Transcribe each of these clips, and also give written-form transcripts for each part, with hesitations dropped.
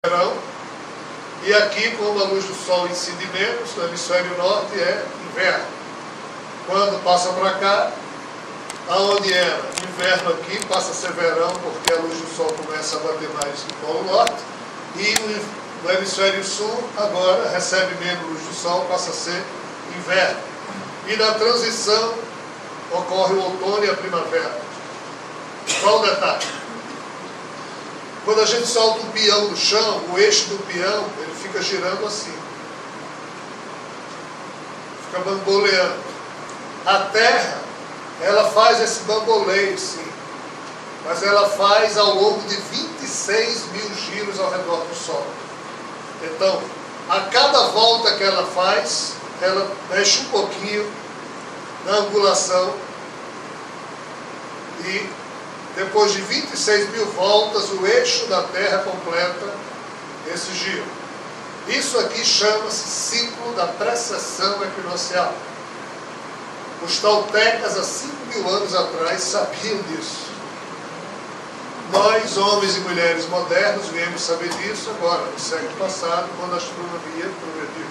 verão, e aqui, como a luz do sol incide menos, no hemisfério norte é inverno. Quando passa para cá, aonde era inverno aqui, passa a ser verão, porque a luz do sol começa a bater mais no polo norte, e no hemisfério sul, agora, recebe menos luz do sol, passa a ser inverno. E na transição, ocorre o outono e a primavera. Qual o detalhe? Quando a gente solta um peão no chão, o eixo do peão, ele fica girando assim. Fica bamboleando. A Terra, ela faz esse bamboleio, sim. Mas ela faz ao longo de 26 mil giros ao redor do Sol. Então, a cada volta que ela faz, ela mexe um pouquinho na angulação e depois de 26 mil voltas, o eixo da Terra completa esse giro. Isso aqui chama-se ciclo da precessão equinocial. Os toltecas, há 5.000 anos atrás, sabiam disso. Nós, homens e mulheres modernos, viemos saber disso agora, no século passado, quando a astronomia progrediu.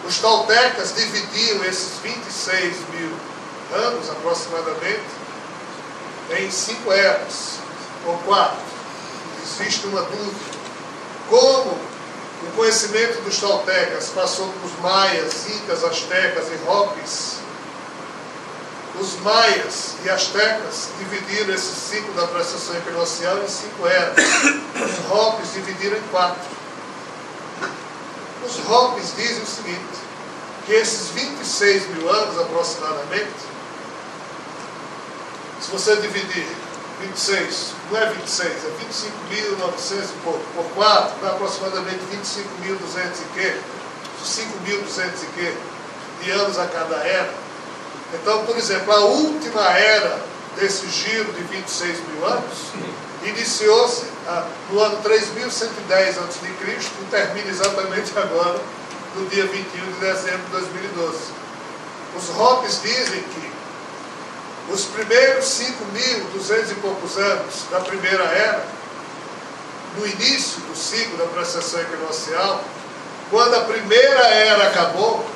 Os toltecas dividiam esses 26 mil anos, aproximadamente, em 5 eras, ou 4. Existe uma dúvida. Como o conhecimento dos toltecas passou pelos maias, incas, astecas e hopis, os maias e astecas dividiram esse ciclo da precessão equinocial em 5 eras. Os hopis dividiram em 4. Os hopis dizem o seguinte, que esses 26 mil anos aproximadamente, se você dividir 26, não é 26, é 25.900 e pouco, por 4, dá aproximadamente 25.200 e quê? 5.200 e quê? De anos a cada era. Então, por exemplo, a última era desse giro de 26 mil anos iniciou-se no ano 3.110 a.C. e termina exatamente agora, no dia 21 de dezembro de 2012. Os hopis dizem que os primeiros 5.200 e poucos anos da primeira era, no início do ciclo da precessão equinocial, quando a primeira era acabou,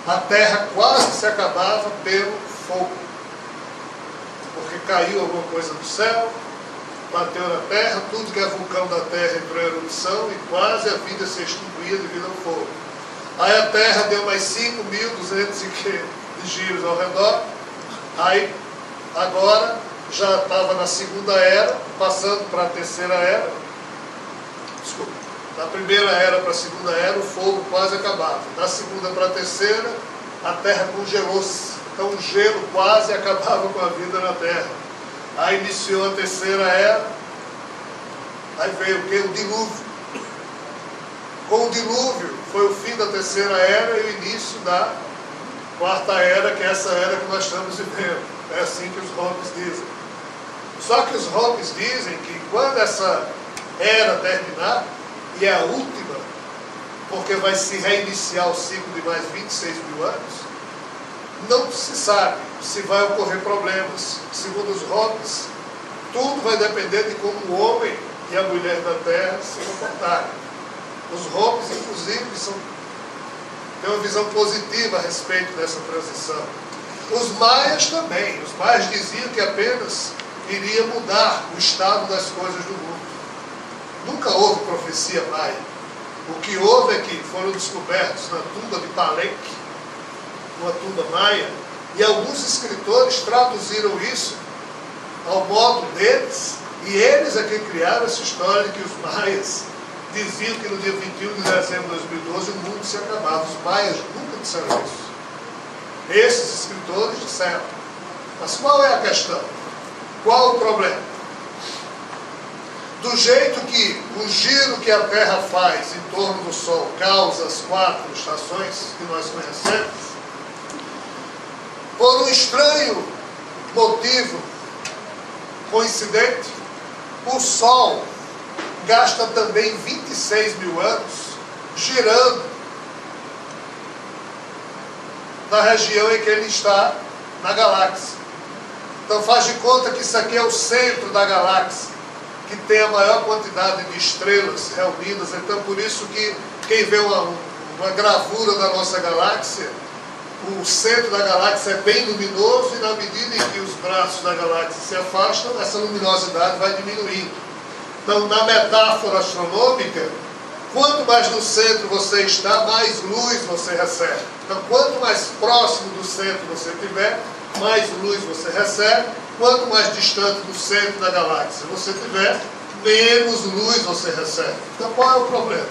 a Terra quase se acabava pelo fogo. Porque caiu alguma coisa do céu, bateu na Terra, tudo que é vulcão da Terra entrou em erupção e quase a vida se extinguia devido ao fogo. Aí a Terra deu mais 5.200 de giros ao redor, aí agora já estava na segunda era, passando para a terceira era, desculpa, da primeira era para a segunda era o fogo quase acabava, da segunda para a terceira a Terra congelou-se, então o gelo quase acabava com a vida na Terra. Aí iniciou a terceira era, aí veio o que? O dilúvio. Com o dilúvio foi o fim da terceira era e o início da quarta era, que é essa era que nós estamos vivendo. É assim que os hopis dizem. Só que os hopis dizem que quando essa era terminar, e é a última, porque vai se reiniciar o ciclo de mais 26 mil anos, não se sabe se vai ocorrer problemas. Segundo os hopis, tudo vai depender de como o homem e a mulher da Terra se comportarem. Os hopis, inclusive, têm uma visão positiva a respeito dessa transição. Os maias também. Os maias diziam que apenas iria mudar o estado das coisas do mundo. Nunca houve profecia maia. O que houve é que foram descobertos na tumba de Palenque, uma tumba maia, e alguns escritores traduziram isso ao modo deles, e eles é que criaram essa história de que os maias diziam que no dia 21 de dezembro de 2012 o mundo se acabava. Os maias nunca disseram isso. Esses escritores disseram. Mas qual é a questão? Qual o problema? Do jeito que o giro que a Terra faz em torno do Sol causa as 4 estações que nós conhecemos, por um estranho motivo coincidente, o Sol gasta também 26 mil anos girando na região em que ele está na galáxia. Então faz de conta que isso aqui é o centro da galáxia, que tem a maior quantidade de estrelas reunidas. Então, por isso que quem vê uma gravura da nossa galáxia, o centro da galáxia é bem luminoso, e na medida em que os braços da galáxia se afastam, essa luminosidade vai diminuindo. Então, na metáfora astronômica, quanto mais no centro você está, mais luz você recebe. Então, quanto mais próximo do centro você estiver, mais luz você recebe. Quanto mais distante do centro da galáxia você estiver, menos luz você recebe. Então, qual é o problema?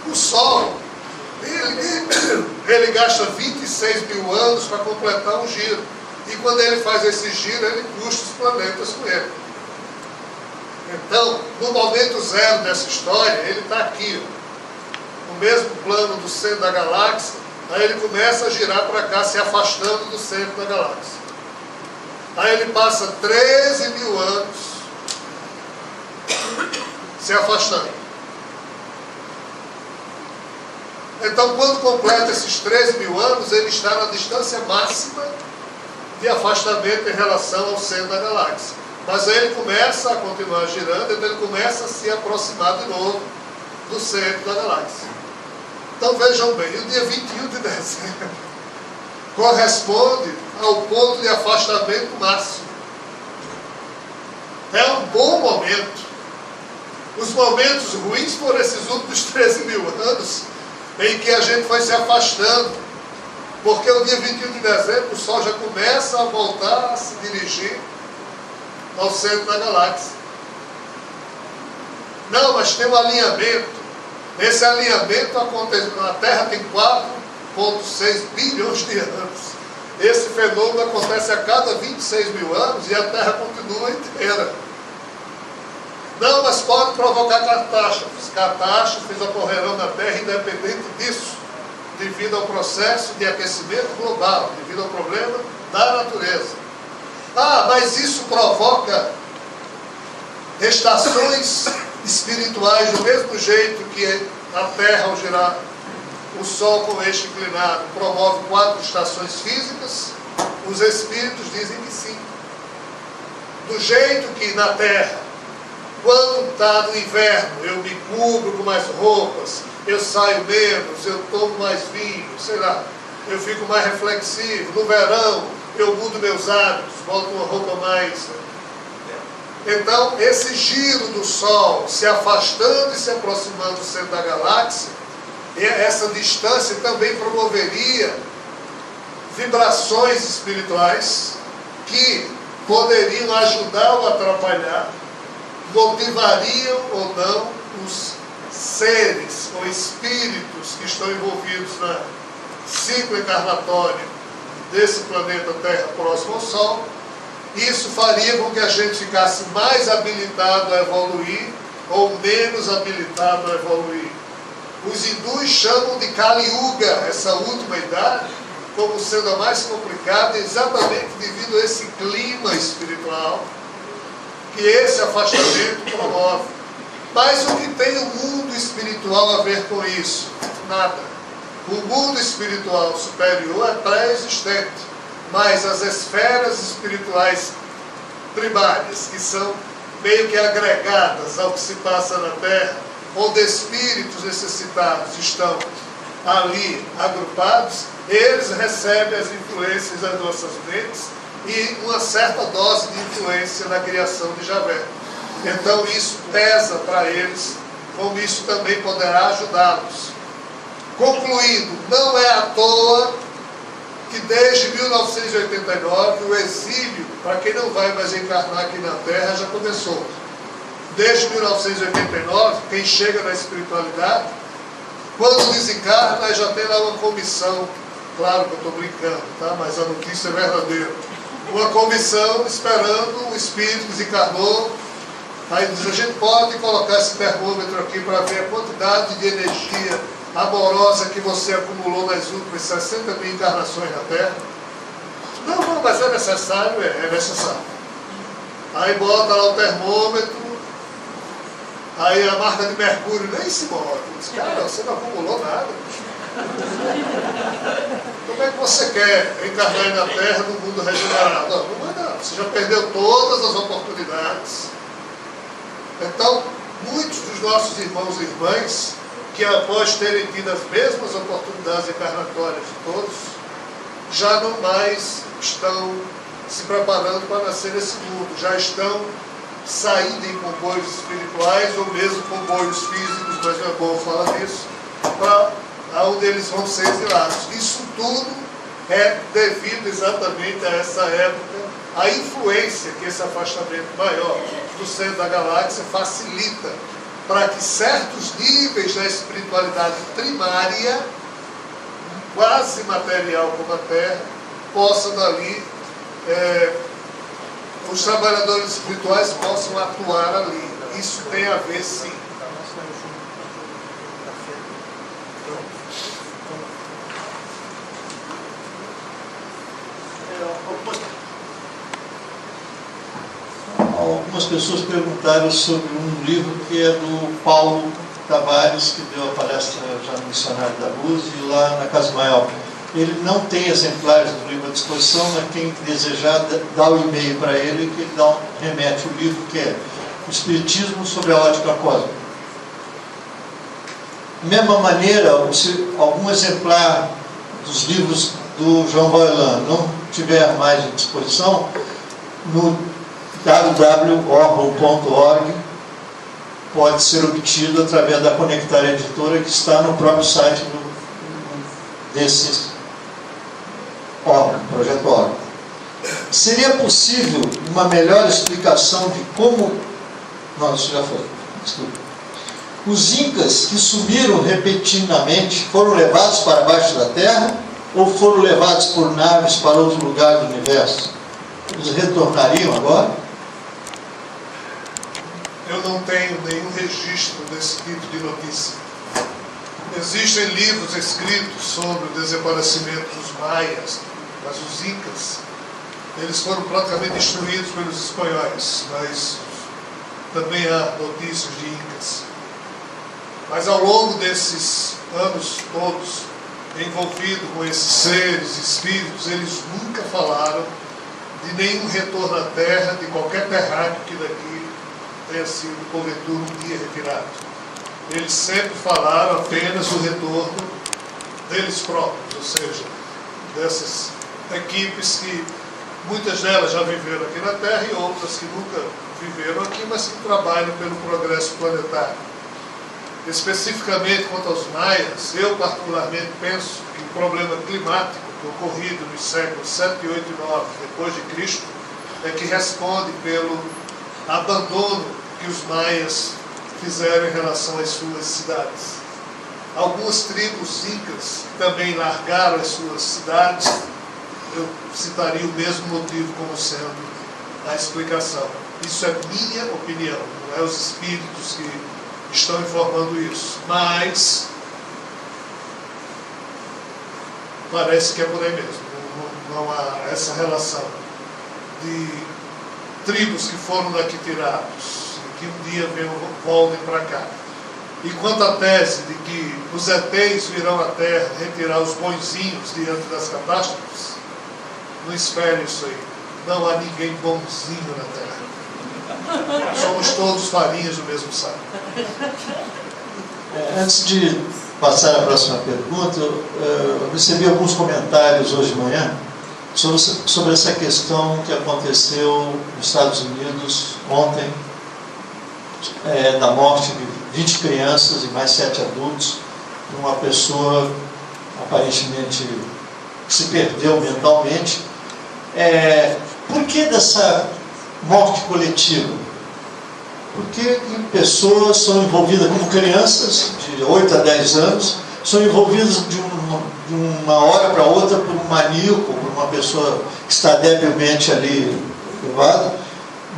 O Sol, ele gasta 26 mil anos para completar um giro. E quando ele faz esse giro, ele puxa os planetas com ele. Então, no momento zero dessa história, ele está aqui, ó, no mesmo plano do centro da galáxia. Aí ele começa a girar para cá, se afastando do centro da galáxia. Aí ele passa 13 mil anos se afastando. Então, quando completa esses 13 mil anos, ele está na distância máxima de afastamento em relação ao centro da galáxia. Mas aí ele começa a continuar girando, então ele começa a se aproximar de novo do centro da galáxia. Então vejam bem, o dia 21 de dezembro corresponde ao ponto de afastamento máximo. É um bom momento. Os momentos ruins foram esses últimos 13 mil anos, em que a gente foi se afastando, porque o dia 21 de dezembro o Sol já começa a voltar a se dirigir ao centro da galáxia. Não, mas tem um alinhamento. Esse alinhamento acontece, a Terra tem 4,6 bilhões de anos. Esse fenômeno acontece a cada 26 mil anos e a Terra continua inteira. Não, mas pode provocar catástrofes. Catástrofes ocorrerão na Terra independente disso, devido ao processo de aquecimento global, devido ao problema da natureza. Ah, mas isso provoca estações espirituais do mesmo jeito que a Terra, ao girar o Sol com o eixo inclinado, promove 4 estações físicas. Os espíritos dizem que sim. Do jeito que na Terra, quando está no inverno, eu me cubro com mais roupas, eu saio menos, eu tomo mais vinho, sei lá, eu fico mais reflexivo. No verão, eu mudo meus hábitos, boto uma roupa mais... Então, esse giro do Sol, se afastando e se aproximando do centro da galáxia, essa distância também promoveria vibrações espirituais que poderiam ajudar ou atrapalhar, motivariam ou não os seres ou espíritos que estão envolvidos na ciclo encarnatório desse planeta Terra próximo ao Sol. Isso faria com que a gente ficasse mais habilitado a evoluir ou menos habilitado a evoluir. Os hindus chamam de Kali Yuga, essa última idade, como sendo a mais complicada, exatamente devido a esse clima espiritual que esse afastamento promove. Mas o que tem o mundo espiritual a ver com isso? Nada. O mundo espiritual superior é pré-existente, mas as esferas espirituais primárias, que são meio que agregadas ao que se passa na Terra, onde espíritos necessitados estão ali agrupados, eles recebem as influências das nossas mentes e uma certa dose de influência na criação de Javé. Então isso pesa para eles, como isso também poderá ajudá-los. Concluindo, não é à toa que desde 1989 o exílio, para quem não vai mais encarnar aqui na Terra, já começou. Desde 1989, quem chega na espiritualidade, quando desencarna, já tem lá uma comissão, claro que eu estou brincando, tá? Mas a notícia é verdadeira. Uma comissão esperando o espírito que desencarnou. Aí diz, a gente pode colocar esse termômetro aqui para ver a quantidade de energia amorosa que você acumulou nas últimas 60 mil encarnações na Terra. Não, mas é necessário, é necessário. Aí bota lá o termômetro, aí a marca de mercúrio nem se move. Diz, cara, você não acumulou nada. Como é que você quer encarnar na Terra no mundo regenerado? Não vai dar. Você já perdeu todas as oportunidades. Então, muitos dos nossos irmãos e irmãs, que após terem tido as mesmas oportunidades encarnatórias de todos, já não mais estão se preparando para nascer nesse mundo, já estão saindo em comboios espirituais ou mesmo comboios físicos, mas não é bom falar disso, para onde eles vão ser exilados. Isso tudo é devido exatamente a essa época, a influência que esse afastamento maior do centro da galáxia facilita para que certos níveis da espiritualidade primária, quase material como a Terra, possam dali, os trabalhadores espirituais possam atuar ali. Isso tem a ver, sim. Algumas pessoas perguntaram sobre um livro que é do Paulo Tavares, que deu a palestra já no Missionário da Luz e lá na Casa Maior. Ele não tem exemplares do livro à disposição, mas quem desejar dá o e-mail para ele, que ele remete o livro, que é O Espiritismo sobre a Ótica Cósmica. Da mesma maneira, se algum exemplar dos livros do João Boilan não tiver mais à disposição, no www.orro.org pode ser obtido através da Conectar Editora, que está no próprio site desse órgão, projeto órgão. Seria possível uma melhor explicação de como... Não, isso já foi. Desculpa. Os incas que sumiram repentinamente foram levados para baixo da terra ou foram levados por naves para outro lugar do universo? Eles retornariam agora? Eu não tenho nenhum registro desse tipo de notícia. Existem livros escritos sobre o desaparecimento dos maias, mas os incas, eles foram praticamente destruídos pelos espanhóis, mas também há notícias de incas. Mas ao longo desses anos todos, envolvido com esses seres, espíritos, eles nunca falaram de nenhum retorno à Terra, de qualquer terráqueo que daqui tenha sido, porventura, um dia retirado. Eles sempre falaram apenas do retorno deles próprios, ou seja, dessas equipes que muitas delas já viveram aqui na Terra e outras que nunca viveram aqui, mas que trabalham pelo progresso planetário. Especificamente quanto aos maias, eu particularmente penso que o problema climático ocorrido nos séculos 7, 8 e 9 depois de Cristo é que responde pelo abandono que os maias fizeram em relação às suas cidades. Algumas tribos incas também largaram as suas cidades. Eu citaria o mesmo motivo como sendo a explicação. Isso é minha opinião, não é os espíritos que estão informando isso, mas parece que é por aí mesmo. Não há essa relação de tribos que foram daqui tirados e que um dia voltem para cá. E quanto à tese de que os ETs virão à Terra retirar os bonzinhos diante das catástrofes, não espere isso aí. Não há ninguém bonzinho na Terra. Somos todos farinhas do mesmo saco. Antes de passar à próxima pergunta, eu recebi alguns comentários hoje de manhã sobre essa questão que aconteceu nos Estados Unidos ontem, da morte de 20 crianças e mais 7 adultos, por uma pessoa aparentemente que se perdeu mentalmente. Por que dessa morte coletiva? Por que pessoas são envolvidas, como crianças de 8 a 10 anos, são envolvidas de uma hora para outra por um maníaco, por uma pessoa que está debilmente ali levada,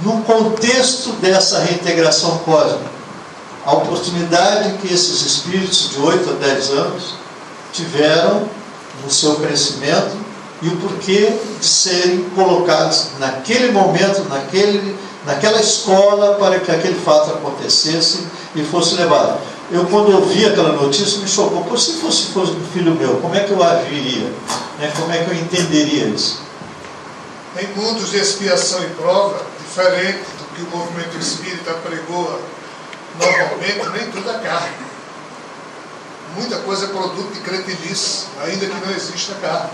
no contexto dessa reintegração cósmica? A oportunidade que esses espíritos de 8 a 10 anos tiveram no seu crescimento e o porquê de serem colocados naquele momento, naquela escola, para que aquele fato acontecesse e fosse levado. Eu, quando eu vi aquela notícia, me chocou. Por se fosse um filho meu, como é que eu agiria? Como é que eu entenderia isso? em mundos de expiação e prova, diferente do que o movimento espírita pregoa normalmente, nem tudo é carne. Muita coisa é produto de cretinice, ainda que não exista carne.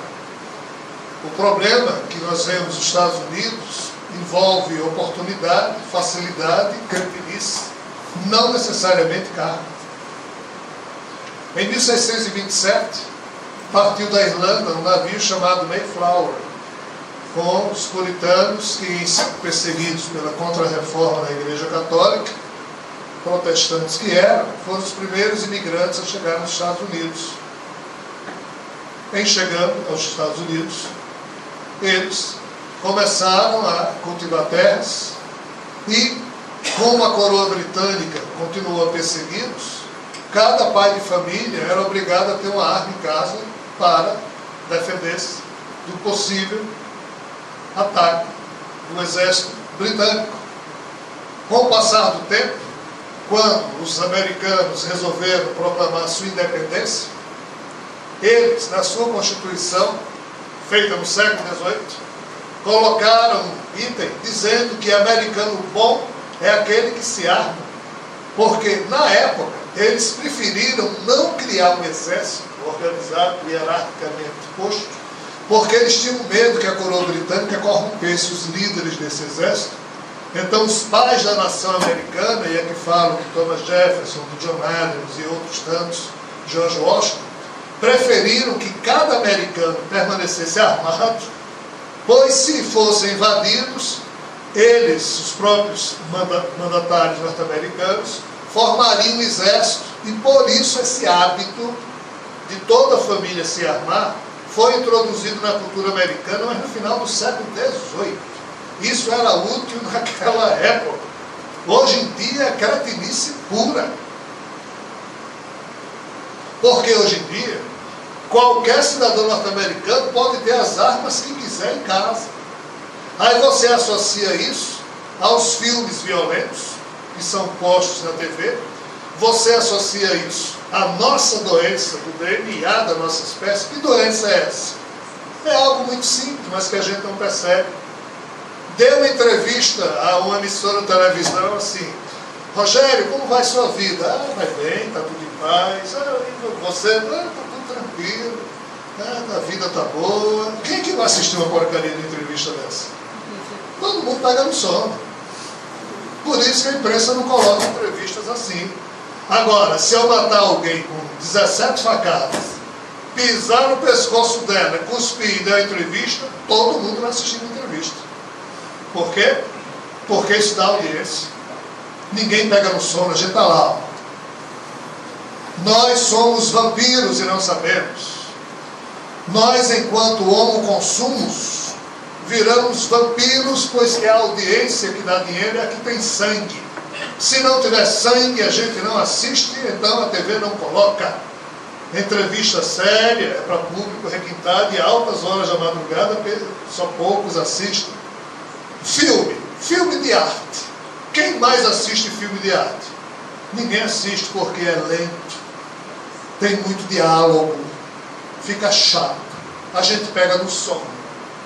O problema que nós vemos nos Estados Unidos envolve oportunidade, facilidade, cretinice, não necessariamente carne. Em 1627, partiu da Irlanda um navio chamado Mayflower, com os puritanos que, perseguidos pela contra-reforma da Igreja Católica, protestantes que eram, foram os primeiros imigrantes a chegar nos Estados Unidos. Em chegando aos Estados Unidos, eles começaram a cultivar terras e, como a coroa britânica continuou a persegui-los, cada pai de família era obrigado a ter uma arma em casa para defender-se do possível ataque do exército britânico. Com o passar do tempo, quando os americanos resolveram proclamar sua independência, eles, na sua Constituição, feita no século XVIII, colocaram um item dizendo que americano bom é aquele que se arma, porque, na época, eles preferiram não criar um exército organizado, hierarquicamente posto, porque eles tinham medo que a coroa britânica corrompesse os líderes desse exército. Então, os pais da nação americana, e aqui falam de Thomas Jefferson, de John Adams e outros tantos, George Washington, preferiram que cada americano permanecesse armado, pois se fossem invadidos, eles, os próprios mandatários norte-americanos, formariam um exército, e por isso esse hábito de toda a família se armar foi introduzido na cultura americana, mas no final do século XVIII. Isso era útil naquela época. Hoje em dia é cretinice pura. Porque hoje em dia, qualquer cidadão norte-americano pode ter as armas que quiser em casa. Aí você associa isso aos filmes violentos que são postos na TV, você associa isso à nossa doença, do DNA da nossa espécie. Que doença é essa? É algo muito simples, mas que a gente não percebe. Deu uma entrevista a uma emissora de televisão assim: Rogério, como vai sua vida? Ah, vai bem, está tudo em paz. Ah, e você? Ah, está tudo tranquilo. Ah, a vida está boa. Quem é que vai assistir uma porcaria de entrevista dessa? Todo mundo pega no sono. Por isso que a imprensa não coloca entrevistas assim. Agora, se eu matar alguém com 17 facadas, pisar no pescoço dela, cuspir e dar entrevista, todo mundo vai assistir a entrevista. Por quê? Porque isso dá audiência. Ninguém pega no sono, a gente está lá. Nós somos vampiros e não sabemos. Nós, enquanto homo consumos, viramos vampiros, pois que a audiência que dá dinheiro é a que tem sangue. Se não tiver sangue, a gente não assiste, então a TV não coloca. Entrevista séria, é para público requintado, e altas horas da madrugada, só poucos assistem. Filme de arte. Quem mais assiste filme de arte? Ninguém assiste, porque é lento, tem muito diálogo, fica chato, a gente pega no sono.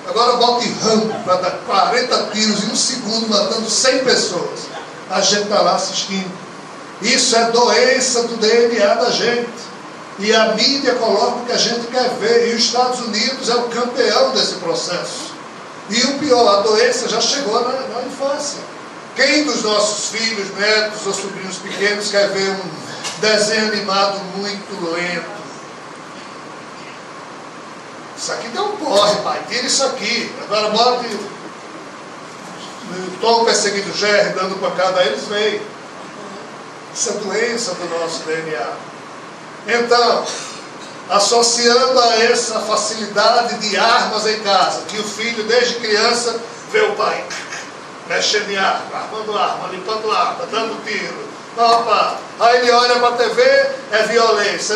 Agora bote Rambo para dar 40 tiros em um segundo, matando 100 pessoas. A gente está lá assistindo. Isso é doença do DNA da gente. E a mídia coloca o que a gente quer ver. E os Estados Unidos é o campeão desse processo. E o pior, a doença já chegou na infância. Quem dos nossos filhos, netos ou sobrinhos pequenos quer ver um desenho animado muito lento? Isso aqui deu um porre, pai. Tira isso aqui. Agora bote Tom perseguindo Jerry, dando pancada a eles, veio. Isso é doença do nosso DNA. Então, associando a essa facilidade de armas em casa, que o filho desde criança vê o pai mexendo em arma, armando arma, limpando arma, dando tiro. Opa. Aí ele olha para a TV, é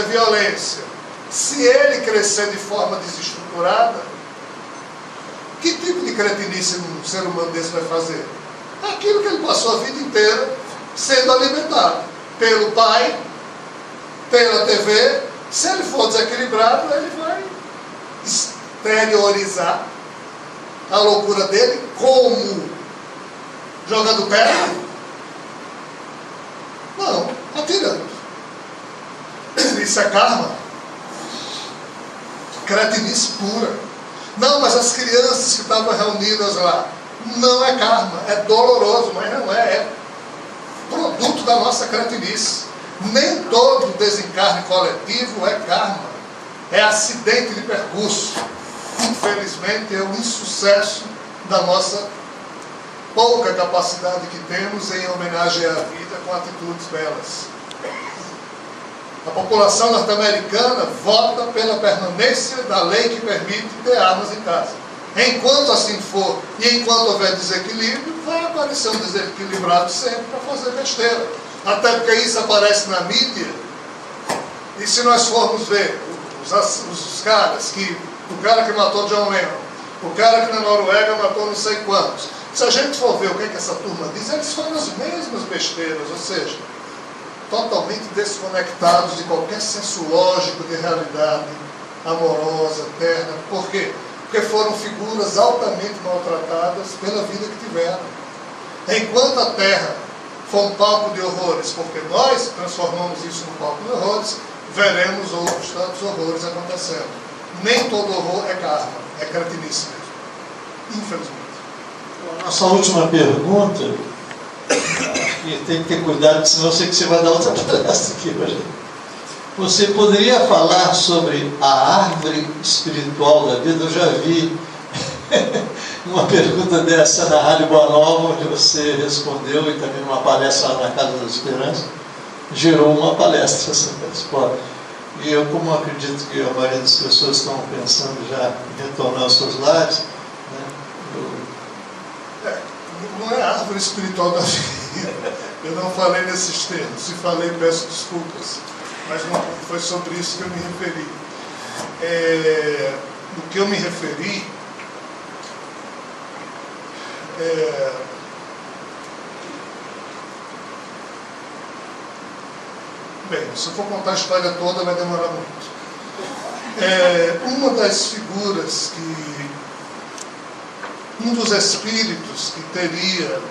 violência. Se ele crescer de forma desestruturada, que tipo de cretinice um ser humano desse vai fazer? Aquilo que ele passou a vida inteira sendo alimentado pelo pai, pela TV. Se ele for desequilibrado, ele vai exteriorizar a loucura dele como jogando pedra? Não, atirando. Isso é karma. Cretinice pura. Não, mas as crianças que estavam reunidas lá, não é karma, é doloroso, mas não é, é produto da nossa cretinice. Nem todo desencarne coletivo é karma, é acidente de percurso. Infelizmente é o insucesso da nossa pouca capacidade que temos em homenagear a vida com atitudes belas. A população norte-americana vota pela permanência da lei que permite ter armas em casa. Enquanto assim for, e enquanto houver desequilíbrio, vai aparecer um desequilibrado sempre para fazer besteira. Até porque isso aparece na mídia. E se nós formos ver os caras o cara que matou John Lennon, o cara que na Noruega matou não sei quantos, se a gente for ver o que essa turma diz, eles falam as mesmas besteiras, ou seja, totalmente desconectados de qualquer senso lógico de realidade amorosa, terna. Por quê? Porque foram figuras altamente maltratadas pela vida que tiveram. Enquanto a Terra for um palco de horrores, porque nós transformamos isso num palco de horrores, veremos outros tantos horrores acontecendo. Nem todo horror é karma, é cretinice mesmo. Infelizmente. Nossa última pergunta, e tem que ter cuidado, senão eu sei que você vai dar outra palestra aqui hoje. Você poderia falar sobre a árvore espiritual da vida? Eu já vi uma pergunta dessa na Rádio Boa Nova, onde você respondeu, e também numa palestra lá na Casa da Esperança, gerou uma palestra essa resposta. E eu, como acredito que a maioria das pessoas estão pensando já em retornar aos seus lares, não é a árvore espiritual da vida. Eu não falei nesses termos. Se falei, peço desculpas. Mas não foi sobre isso que eu me referi. O que eu me referi bem, se eu for contar a história toda vai demorar muito. Uma das figuras um dos espíritos que teria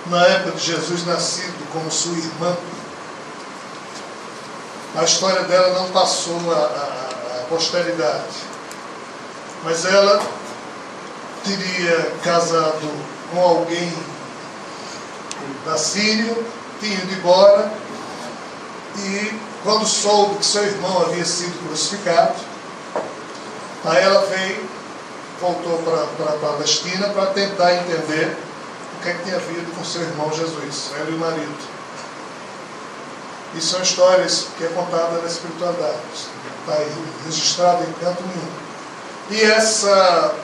na época de Jesus nascido como sua irmã, a história dela não passou à posteridade, mas ela teria casado com alguém da Síria, tinha ido embora, e quando soube que seu irmão havia sido crucificado, aí ela voltou para a Palestina para tentar entender o que é que tinha havido com seu irmão Jesus, ela e o marido. Isso são histórias que é contada na espiritualidade, está registrado em canto nenhum. E essa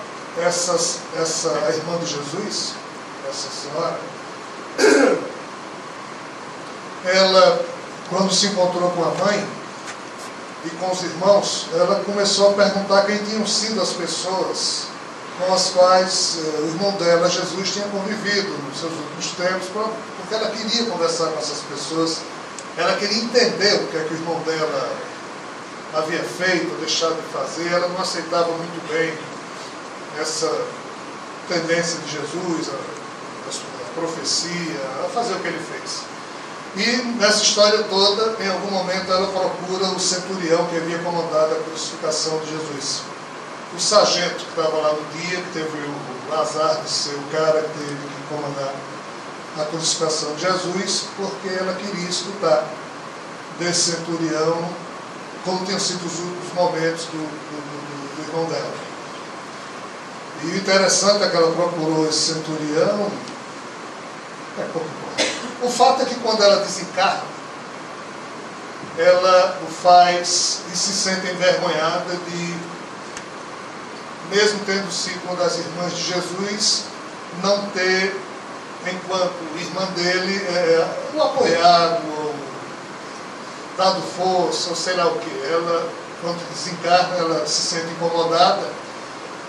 irmã de Jesus, essa senhora, ela, quando se encontrou com a mãe e com os irmãos, ela começou a perguntar quem tinham sido as pessoas com as quais o irmão dela, Jesus, tinha convivido nos seus últimos tempos, porque ela queria conversar com essas pessoas, ela queria entender o que é que o irmão dela havia feito ou deixado de fazer. Ela não aceitava muito bem essa tendência de Jesus, a profecia, a fazer o que ele fez. E nessa história toda, em algum momento, ela procura o centurião que havia comandado a crucificação de Jesus. O sargento que estava lá no dia, que teve o azar de ser o cara que teve que comandar a crucificação de Jesus, porque ela queria escutar desse centurião como tinham sido os últimos momentos do irmão dela. E o interessante é que ela procurou esse centurião, pouco importa. O fato é que quando ela desencarna, ela o faz e se sente envergonhada de, mesmo tendo sido uma das irmãs de Jesus, não ter, enquanto irmã dele, o apoiado, ou dado força, ou sei lá o que. Ela, quando desencarna, ela se sente incomodada,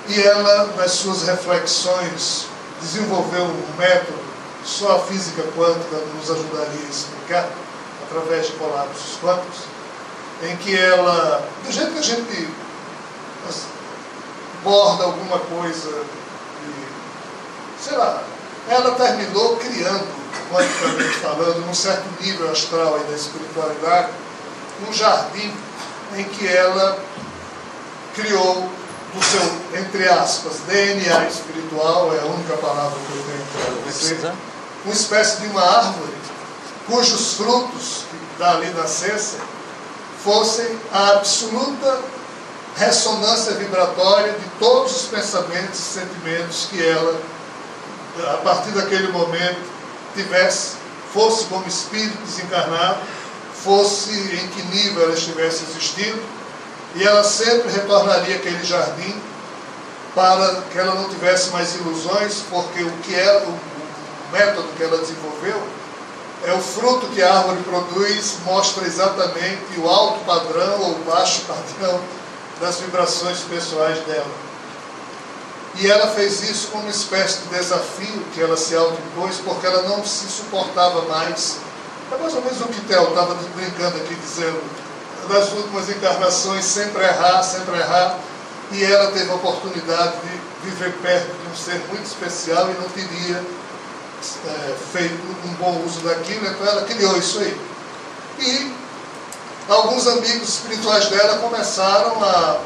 e ela, nas suas reflexões, desenvolveu um método, só a física quântica nos ajudaria a explicar, através de colapsos quânticos, em que ela, do jeito que a gente borda alguma coisa sei lá, ela terminou criando, quanticamente falando, num certo nível astral aí da espiritualidade, um jardim em que ela criou do seu, entre aspas, DNA espiritual, é a única palavra que eu tenho para dizer, uma espécie de uma árvore cujos frutos, que dali nascessem, fossem a absoluta ressonância vibratória de todos os pensamentos e sentimentos que ela, a partir daquele momento, tivesse, fosse como espírito desencarnado, fosse em que nível ela estivesse existindo, e ela sempre retornaria àquele jardim para que ela não tivesse mais ilusões, porque o método que ela desenvolveu é o fruto que a árvore produz, mostra exatamente o alto padrão ou o baixo padrão das vibrações pessoais dela. E ela fez isso como uma espécie de desafio que ela se autoimpôs, porque ela não se suportava mais. É mais ou menos o que Theo estava brincando aqui, dizendo, nas últimas encarnações, sempre errar, e ela teve a oportunidade de viver perto de um ser muito especial e não teria feito um bom uso daquilo, então ela criou isso aí. E alguns amigos espirituais dela começaram,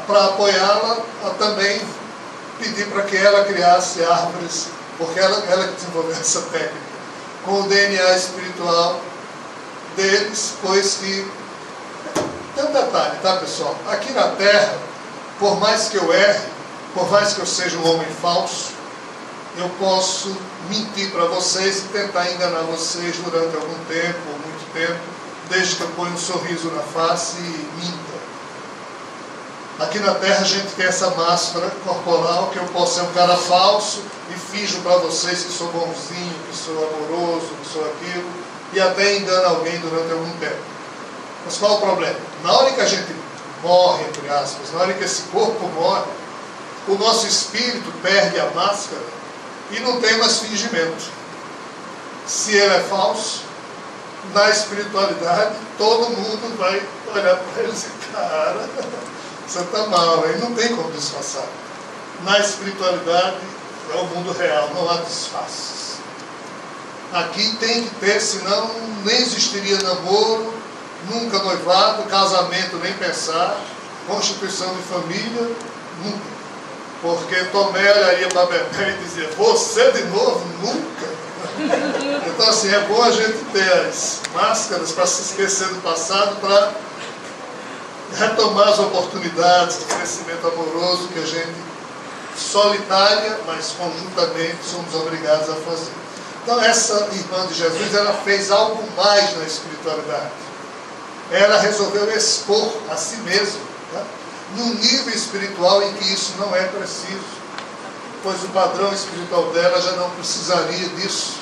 para apoiá-la, a também pedir para que ela criasse árvores, porque ela que desenvolveu essa técnica, com o DNA espiritual deles, pois que... Tem um detalhe, tá, pessoal? Aqui na Terra, por mais que eu erre, por mais que eu seja um homem falso, eu posso mentir para vocês e tentar enganar vocês durante algum tempo, ou muito tempo, desde que eu ponha um sorriso na face e minta. Aqui na Terra a gente tem essa máscara corporal, que eu posso ser um cara falso e finjo para vocês que sou bonzinho, que sou amoroso, que sou aquilo, e até engano alguém durante algum tempo. Mas qual o problema? Na hora que a gente morre, entre aspas, na hora que esse corpo morre, o nosso espírito perde a máscara e não tem mais fingimento. Se ele é falso, na espiritualidade, todo mundo vai olhar para ele e dizer, cara, você está mal, aí não tem como disfarçar. Na espiritualidade, é o mundo real, não há disfarces. Aqui tem que ter, senão nem existiria namoro, nunca noivado, casamento nem pensar, constituição de família, nunca. Porque Tomé olharia para Bebé e dizia, você de novo? Nunca. Então assim, é bom a gente ter as máscaras para se esquecer do passado, para retomar as oportunidades de crescimento amoroso que a gente, solitária, mas conjuntamente, somos obrigados a fazer. Então essa irmã de Jesus, ela fez algo mais na espiritualidade. Ela resolveu expor a si mesma, tá? Num nível espiritual em que isso não é preciso, pois o padrão espiritual dela já não precisaria disso,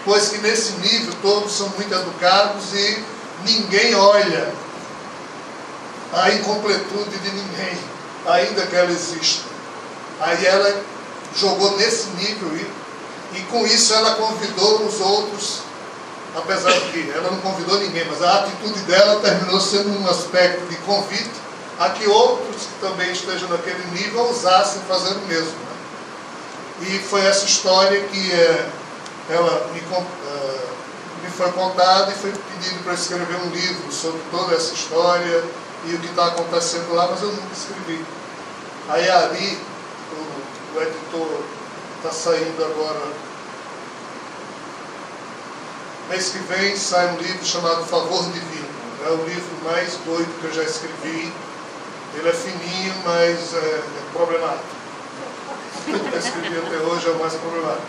pois que nesse nível todos são muito educados e ninguém olha a incompletude de ninguém, ainda que ela exista. Aí ela jogou nesse nível e com isso ela convidou os outros, apesar de que ela não convidou ninguém, mas a atitude dela terminou sendo um aspecto de convite a que outros que também estejam naquele nível ousassem fazer o mesmo, né? E foi essa história que ela me foi contada e foi pedido para escrever um livro sobre toda essa história e o que está acontecendo lá, mas eu nunca escrevi. Aí ali, o editor está saindo agora, mês que vem sai um livro chamado Favor Divino. É o livro mais doido que eu já escrevi. Ele é fininho, mas é problemático. Tudo que eu escrevi até hoje é o mais problemático.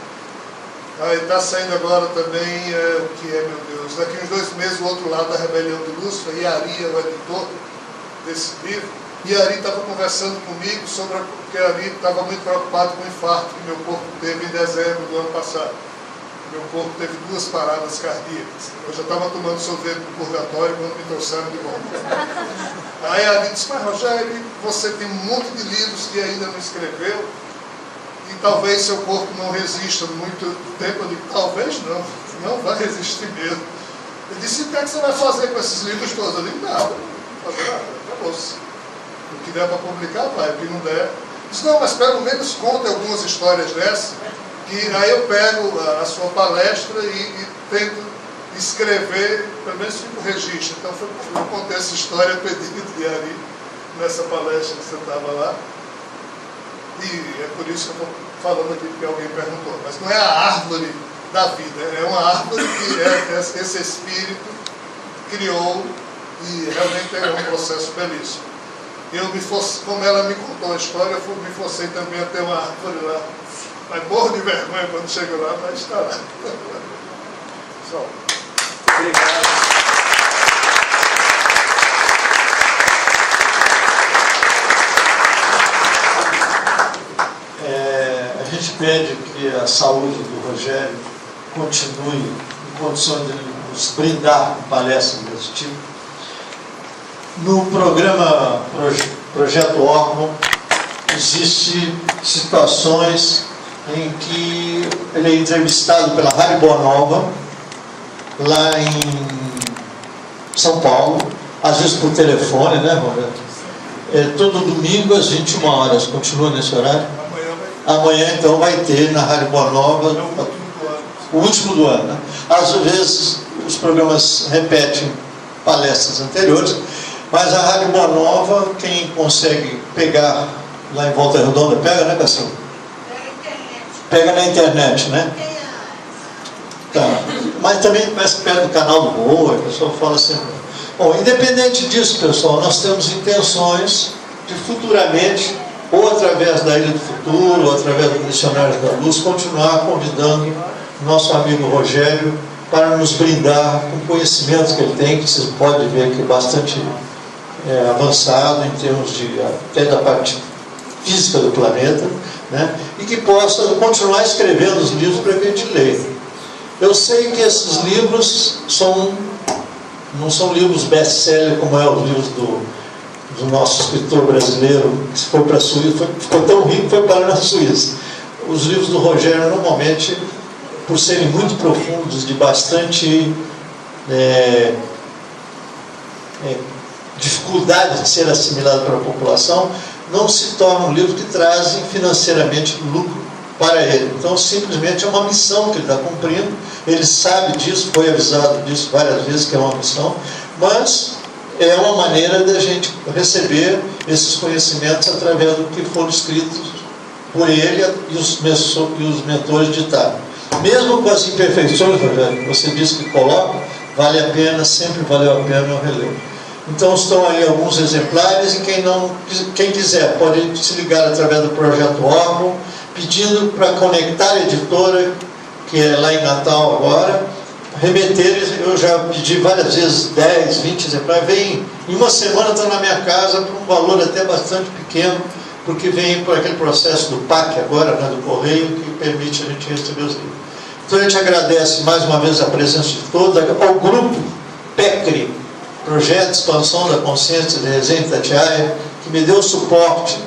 Aí está saindo agora também, o que é, meu Deus, daqui uns 2 meses, o outro lado da Rebelião de Lúcifer, Iari é o editor desse livro. Iari estava conversando comigo sobre porque Iari estava muito preocupado com o infarto que meu corpo teve em dezembro do ano passado. Meu corpo teve 2 paradas cardíacas. Eu já estava tomando sorvete no purgatório quando me trouxeram de volta. Aí a disse, mas Rogério, você tem um monte de livros que ainda não escreveu e talvez seu corpo não resista muito tempo. Eu digo, talvez não vai resistir mesmo. Ele disse, o que é que você vai fazer com esses livros todos? Eu digo, nada, não vou fazer nada, acabou-se. O que der para publicar, vai, o que não der. Disse, não, mas pelo menos conte algumas histórias dessas, que aí eu pego a sua palestra e tento escrever pelo menos 5 registros. Então eu contei essa história a pedido de Ari, nessa palestra que você estava lá. E é por isso que eu estou falando aqui, porque alguém perguntou. Mas não é a árvore da vida, é uma árvore que esse espírito criou, e realmente é um processo belíssimo. Como ela me contou a história, eu me forcei também a ter uma árvore lá. Mas morro de vergonha quando chego lá, mas está lá. Só. Obrigado. A gente pede que a saúde do Rogério continue em condições de nos brindar com palestras desse tipo. No programa Projeto Órgão, existem situações em que ele é entrevistado pela Rádio Boa Nova, lá em São Paulo, às vezes por telefone, né, Roberto? Todo domingo às 21 horas, continua nesse horário? Amanhã então vai ter na Rádio Boa Nova, o último do ano, né? Às vezes os programas repetem palestras anteriores, mas a Rádio Boa Nova, quem consegue pegar lá em Volta Redonda, pega, né, Cassio? Pega na internet, né? Tá. Mas também parece perto do canal do Boa, a pessoa fala sempre. Bom, independente disso, pessoal, nós temos intenções de futuramente, ou através da Ilha do Futuro, ou através do Missionários da Luz, continuar convidando o nosso amigo Rogério para nos brindar com o conhecimento que ele tem, que vocês podem ver que é bastante avançado em termos de até da parte física do planeta, né? E que possa continuar escrevendo os livros para que a gente leia. Eu sei que esses livros não são livros best-seller como é os livros do nosso escritor brasileiro, que foi para a Suíça, ficou tão rico que foi parar na Suíça. Os livros do Rogério, normalmente, por serem muito profundos, de bastante dificuldade de ser assimilado pela população, não se tornam livros que trazem financeiramente lucro para ele. Então, simplesmente é uma missão que ele está cumprindo. Ele sabe disso, foi avisado disso várias vezes, que é uma missão, mas é uma maneira da gente receber esses conhecimentos através do que foram escritos por ele e os mentores ditaram. Mesmo com as imperfeições, Rogério, que você disse que coloca, vale a pena, sempre valeu a pena eu relevo. Então estão aí alguns exemplares, e quem quiser pode se ligar através do Projeto Órgão, pedindo para conectar a editora, que é lá em Natal agora, remeter. Eu já pedi várias vezes 10, 20 exemplares, vem em uma semana, está na minha casa por um valor até bastante pequeno, porque vem por aquele processo do PAC agora, né, do Correio, que permite a gente receber os livros. Então a gente agradece mais uma vez a presença de todos, ao grupo PECRI, Projeto de Expansão da Consciência de Resende Itatiaia, que me deu suporte,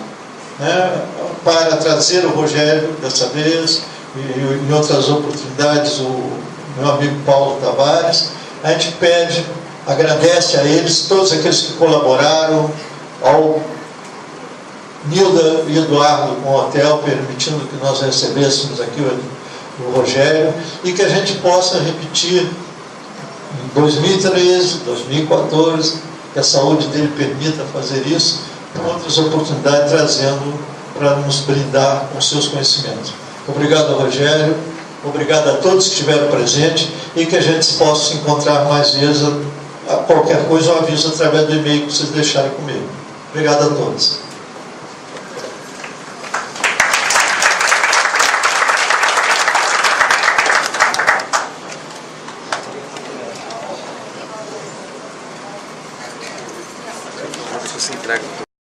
né, para trazer o Rogério dessa vez, e em outras oportunidades o meu amigo Paulo Tavares. A gente pede, agradece a eles, todos aqueles que colaboraram, ao Nilda e Eduardo com o hotel, permitindo que nós recebêssemos aqui o Rogério, e que a gente possa repetir em 2013, 2014, que a saúde dele permita fazer isso, com outras oportunidades, trazendo para nos brindar com seus conhecimentos. Obrigado, Rogério, obrigado a todos que estiveram presentes, e que a gente possa se encontrar mais vezes. A qualquer coisa eu aviso através do e-mail que vocês deixarem comigo. Obrigado a todos. Você entrega.